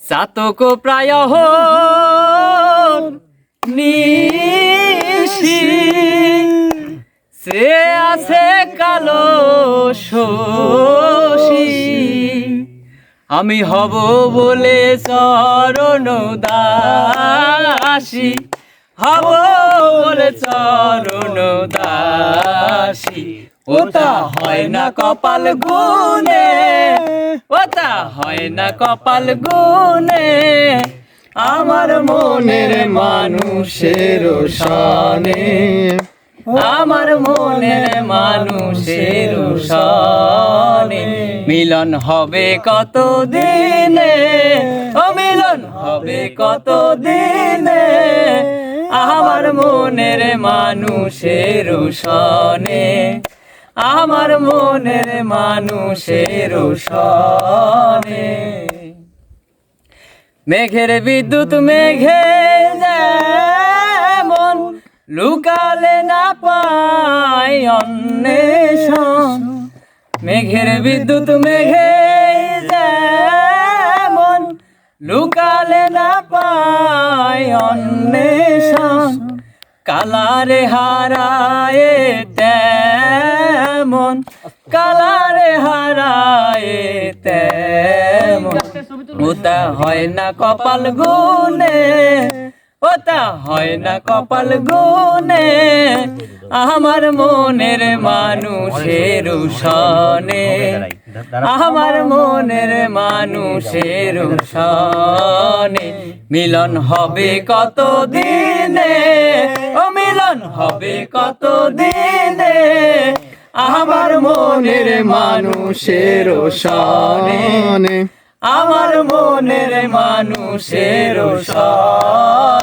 চাতক প্রায় নিশি সে আছে কালো শশী আমি হব বলে চরণ দাসী হব বলে চরণ দাসী ওটা হয় না কপাল গুনে ওটা হয় না কপাল গুনে আমার মনের মানুষের সনে আমার মনের মানুষের সনে মিলন হবে কত দিনে ও মিলন হবে কত দিনে আমার মনের মানুষের সনে আমার মনের মানুষের সনে মেঘের বিদ্যুৎ মেঘে যেমন লুকালে না পায় অন্বেষণ মেঘের বিদ্যুৎ মেঘে যেমন লুকালে না পায় অন্বেষণ কালারে হারায় তেমন কালারে হারায় তেমন ওটা হয় না কপাল গুনে ওটা হয় না কপাল গুনে আমার মনের মানুষের সনে আমার মনের মানুষের সনে মিলন হবে কত দিনে ও মিলন হবে কত দিনে আমার মনের মানুষের সনে আমার মনের মানুষের সনে